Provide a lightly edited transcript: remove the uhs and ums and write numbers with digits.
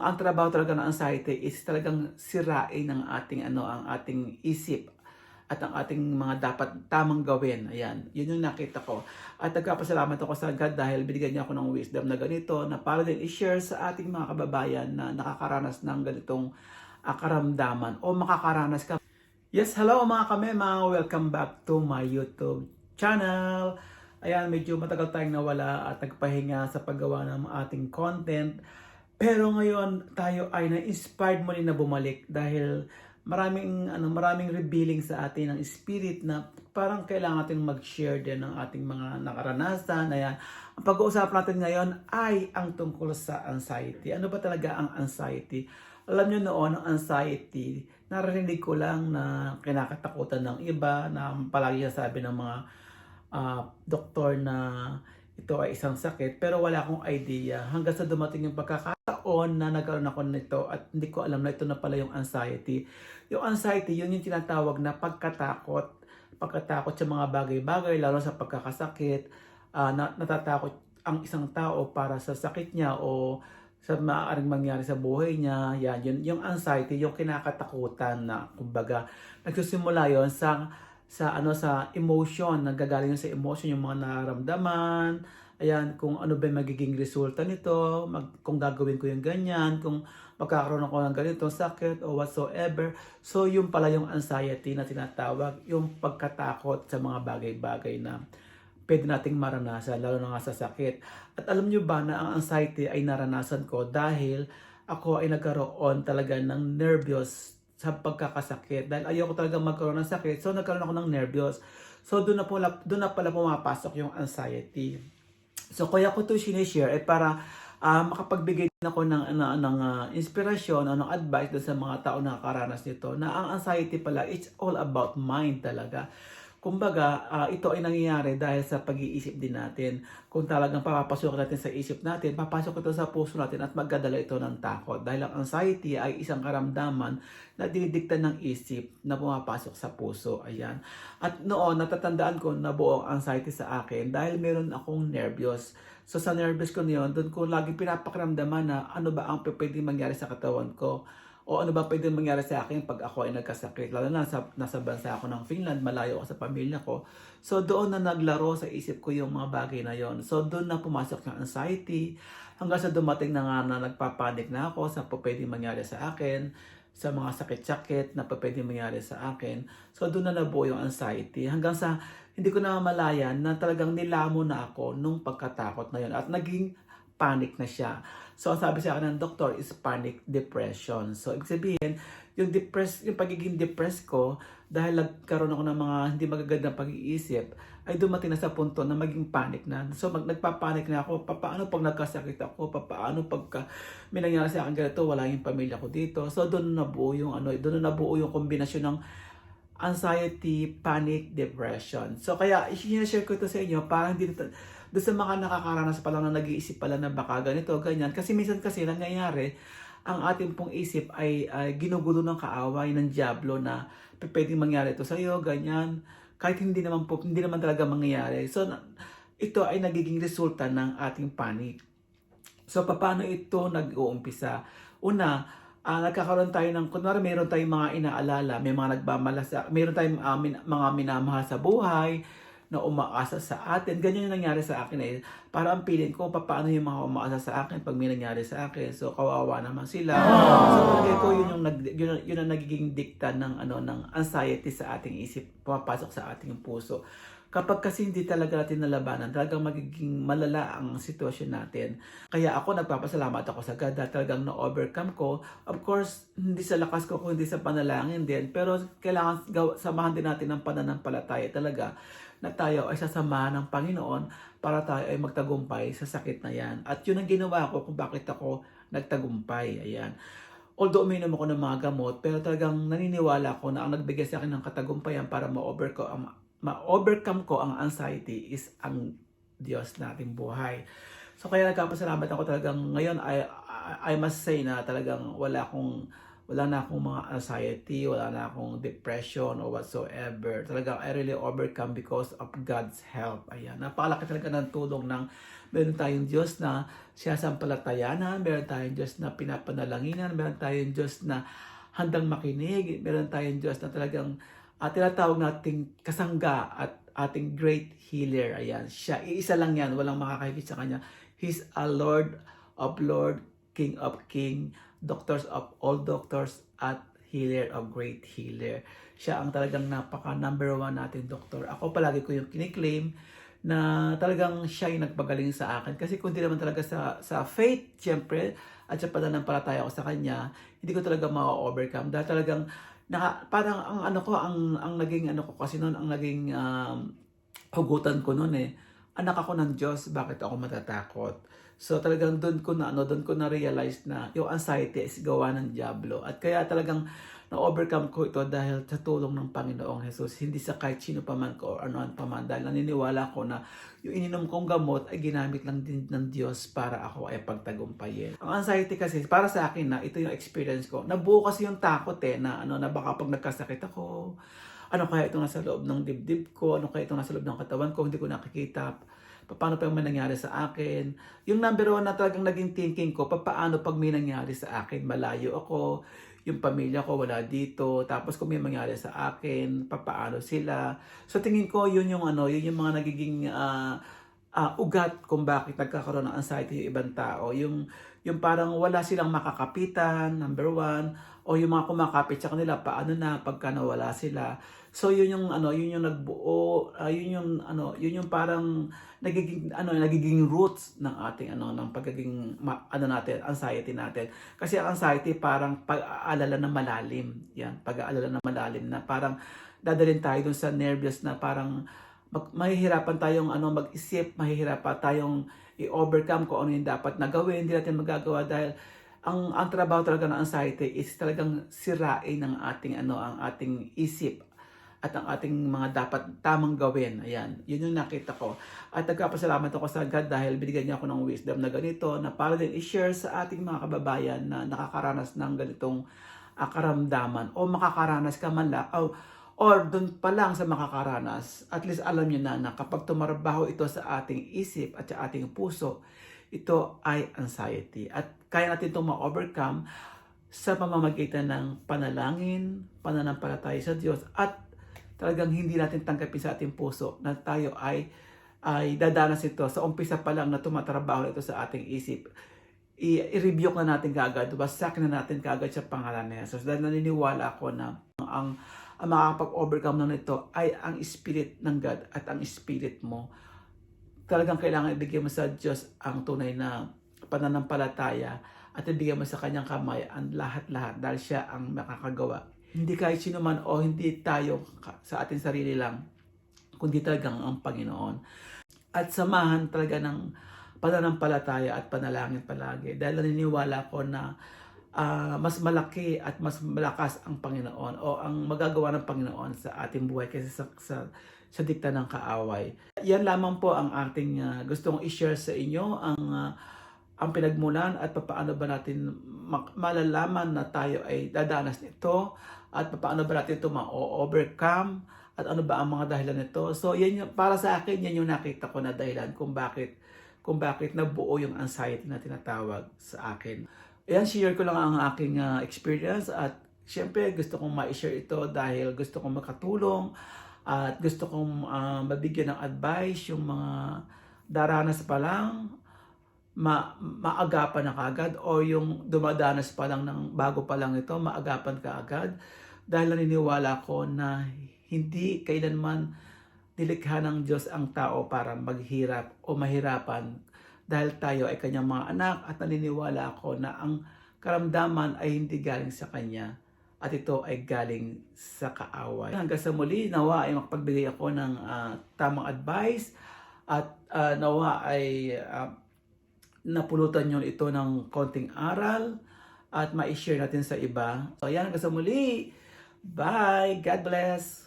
ang trabaho talaga ng anxiety is talagang sirain ang ating isip at ang ating mga dapat tamang gawin. Ayan, yun yung nakita ko. At nagpapasalamat ako sa God dahil binigyan niya ako ng wisdom na ganito na para din i-share sa ating mga kababayan na nakakaranas ng ganitong karamdaman o makakaranas ka. Yes, hello mga kamema! Welcome back to my YouTube channel. Ayan, medyo matagal tayong nawala at nagpahinga sa paggawa ng ating content. Pero ngayon tayo ay na-inspired muli na bumalik dahil maraming revealing sa atin ng spirit na parang kailangan natin mag-share din ng ating mga nakaranasan. Ayan. Ang pag-uusapan natin ngayon ay ang tungkol sa anxiety. Ano ba talaga ang anxiety? Alam niyo noon, ang anxiety, narinig ko lang na kinakatakutan ng iba, na palagi sabi ng mga doktor na ito ay isang sakit, pero wala akong idea hanggang sa dumating yung pagkakataon na nagkaroon ako nito at hindi ko alam na ito na pala yung anxiety. Yung anxiety, yun yung tinatawag na pagkatakot sa mga bagay-bagay, lalo sa pagkakasakit, natatakot ang isang tao para sa sakit niya o sa maaaring mangyari sa buhay niya. Yan, yung anxiety, yung kinakatakutan na kumbaga nagsisimula yon sa emotion, nagagaling sa emotion, yung mga nararamdaman. Ayan, kung ano ba magiging resulta nito, kung gagawin ko yung ganyan, kung magkakaroon ako ng ganitong sakit o whatsoever. So, yung pala yung anxiety na tinatawag, yung pagkatakot sa mga bagay-bagay na pwede nating maranasan, lalo na nga sa sakit. At alam nyo ba na ang anxiety ay naranasan ko dahil ako ay nagkaroon talaga ng nervous sa pagkakasakit. Dahil ayoko talaga magkaroon ng sakit, so nagkaroon ako ng nervous. So doon na pala pumapasok yung anxiety. So kaya ko to sinishare para makapagbigay din ako ng inspirasyon o ng advice doon sa mga tao na nakakaranas nito na ang anxiety pala, it's all about mind talaga. Kumbaga, ito ay nangyayari dahil sa pag-iisip din natin. Kung talagang papapasok natin sa isip natin, papasok ito sa puso natin at magdadala ito ng takot. Dahil ang anxiety ay isang karamdaman na dinidikta ng isip na pumapasok sa puso. Ayan. At noon, natatandaan ko na buong anxiety sa akin dahil meron akong nervyos. So sa nervous ko niyon, doon ko lagi pinapakaramdaman na ano ba ang pwedeng mangyari sa katawan ko. O ano ba pwedeng mangyari sa akin pag ako ay nagkasakit. Lalo na nasa bansa ako ng Finland, malayo ako sa pamilya ko. So doon na naglaro sa isip ko yung mga bagay na yon. So doon na pumasok yung anxiety. Hanggang sa dumating na nga na nagpapanik na ako sa pwedeng mangyari sa akin. Sa mga sakit-sakit na pwedeng mangyari sa akin. So doon na nabuo yung anxiety. Hanggang sa hindi ko na malayan na talagang nilamo na ako nung pagkatakot na yon. At naging panic na siya. So, ang sabi sa akin ng doktor is panic depression. So, ibig sabihin, yung pagiging depressed ko, dahil nagkaroon ako ng mga hindi magagandang pag-iisip, ay dumating na sa punto na maging panic na. So, nagpapanik na ako, paano pag nagkasakit ako, paano pag may nangyari sa akin ganito, wala yung pamilya ko dito. So, doon na nabuo yung kombinasyon ng anxiety, panic, depression. So, kaya, i-share ko ito sa inyo, parang hindi doon sa mga nakakaranas pa lang na nag-iisip pala na baka ganito, ganyan. Kasi minsan kasi nangyayari, ang ating pong isip ay ginugulo ng kaaway ng diablo na pwedeng mangyari ito sa iyo, ganyan. Kahit hindi naman talaga mangyayari. So, ito ay nagiging resulta ng ating panic. So, paano ito nag-uumpisa? Una, nagkakaroon tayo ng, kunwari mayroon tayong mga inaalala, may mga nagmamalasa, mayroon tayong mga minamahal sa buhay, na umaasa sa atin. Ganyan yung nangyari sa akin eh. Para ang feeling ko, paano yung mga umaasa sa akin pag may nangyari sa akin. So, kawawa naman sila. So, palagay ko, yun ang nagiging dikta ng anxiety sa ating isip, pumapasok sa ating puso. Kapag kasi hindi talaga natin nalabanan, talagang magiging malala ang sitwasyon natin. Kaya ako, nagpapasalamat ako sa God dahil talagang na-overcome ko. Of course, hindi sa lakas ko, kundi sa panalangin din. Pero kailangan samahan din natin ng pananampalataya talaga na tayo ay sasamahan ng Panginoon para tayo ay magtagumpay sa sakit na yan. At yun ang ginawa ko kung bakit ako nagtagumpay. Ayan. Although uminom ako ng mga gamot, pero talagang naniniwala ko na ang nagbigay sa akin ng katagumpayan para ma-overcome ko ang anxiety is ang Diyos nating buhay. So kaya nagpapasalamat ako talagang ngayon I must say na talagang wala akong wala na akong mga anxiety, wala na akong depression or whatsoever. Talagang I really overcome because of God's help. Ayan, napakalaki talaga ng tulong ng meron tayong Diyos na sinasampalatayanan, meron tayong Diyos na pinapanalanginan, meron tayong Diyos na handang makinig, meron tayong Diyos na talagang tinatawag nating kasangga at ating great healer. Ayan, siya, iisa lang yan, walang makakahigit sa kanya. He's a Lord of Lord, King of King, doctors of all doctors, at healer of great healer. Siya ang talagang napaka number one natin doktor. Ako palagi ko yung kiniklaim na talagang siya yung nagpagaling sa akin. Kasi kung di naman talaga sa faith, syempre, at sa pananampalataya ko sa kanya, hindi ko talaga ma-overcome. Dahil talagang, parang ang ano ko, ang naging ano ko kasi noon, ang naging hugutan ko noon anak ako ng Diyos, bakit ako matatakot? So talagang doon ko na realize na yung anxiety is gawa ng diablo. At kaya talagang na-overcome ko ito dahil sa tulong ng Panginoong Jesus. Hindi sa kahit sino pa man ko or anuan pa man. Dahil naniniwala ko na yung ininom kong gamot ay ginamit lang din ng Diyos para ako ay pagtagumpayin. Ang anxiety kasi, para sa akin na ito yung experience ko. Nabuo kasi yung takot na na baka pag nagkasakit ako, ano kaya itong nasa loob ng dibdib ko, ano kaya itong nasa loob ng katawan ko, hindi ko nakikita. Paano pa yung may nangyari sa akin? Yung number one na talagang naging thinking ko, paano pag may nangyari sa akin, malayo ako, yung pamilya ko wala dito, tapos kung may mangyari sa akin, paano sila. So tingin ko yun yung yun yung mga nagiging ugat kung bakit nagkakaroon ng anxiety yung ibang tao. Yung parang wala silang makakapitan, number one, o yung mga kumakapit sa kanila, paano na pagka nawala sila. So yun yung yun yung nagbuo, yun yung parang nagiging roots ng ating ng pagiging natin, anxiety natin. Kasi ang anxiety parang pag-aalala na malalim. Yan, pag-aalala na malalim na parang dadalhin tayo dun sa nervous na parang mahihirapan tayong mag-isip, mahihirapan tayong i-overcome kung ano yung dapat na gawin, hindi natin magagawa dahil ang trabaho talaga ng anxiety is talagang sirain ng ating ang ating isip at ang ating mga dapat tamang gawin. Ayan, yun yung nakita ko. At nagpapasalamat ako sa God dahil binigyan niya ako ng wisdom na ganito na para din i-share sa ating mga kababayan na nakakaranas ng ganitong karamdaman o makakaranas ka man lang or doon pa lang sa makakaranas, at least alam niyo na kapag tumarbaho ito sa ating isip at sa ating puso, ito ay anxiety. At kaya natin itong ma-overcome sa pamamagitan ng panalangin, pananampalataya sa Diyos, at talagang hindi natin tanggapin sa ating puso na tayo ay dadanas ito sa umpisa pa lang na tumatrabaho ito sa ating isip. I-rebuke na natin kaagad, wasak na natin kaagad sa pangalan ni Jesus. Dahil naniniwala ako na ang makakapag-overcome na nito ay ang Spirit ng God at ang Spirit mo. Talagang kailangan ibigay mo sa Diyos ang tunay na pananampalataya at ibigay mo sa kanyang kamay ang lahat-lahat dahil siya ang makakagawa. Hindi kahit sino man o hindi tayo sa ating sarili lang, kundi talagang ang Panginoon. At samahan talaga ng pananampalataya at panalangin palagi dahil naniniwala ko na mas malaki at mas malakas ang Panginoon o ang magagawa ng Panginoon sa ating buhay kaysa sa dikta ng kaaway. Yan lamang po ang ating gustong i-share sa inyo, ang pinagmulan at paano ba natin malalaman na tayo ay dadanas nito at paano ba natin ito ma-overcome at ano ba ang mga dahilan nito. So yan para sa akin, yan yung nakita ko na dahilan kung bakit nabuo yung anxiety na tinatawag sa akin. Ayan, share ko lang ang aking experience at syempre gusto kong ma-share ito dahil gusto kong makatulong at gusto kong mabigyan ng advice yung mga daranas pa lang, maagapan na kaagad o yung dumadanas pa lang ng bago pa lang ito, maagapan kaagad dahil naniniwala ko na hindi kailanman nilikha ng Diyos ang tao para maghirap o mahirapan. Dahil tayo ay kanyang mga anak at naniniwala ako na ang karamdaman ay hindi galing sa kanya at ito ay galing sa kaaway. Hanggang sa muli, nawa ay makapagbigay ako ng tamang advice at nawa ay napulutan nyo ito ng konting aral at ma-share natin sa iba. So yan, hanggang sa muli. Bye! God bless!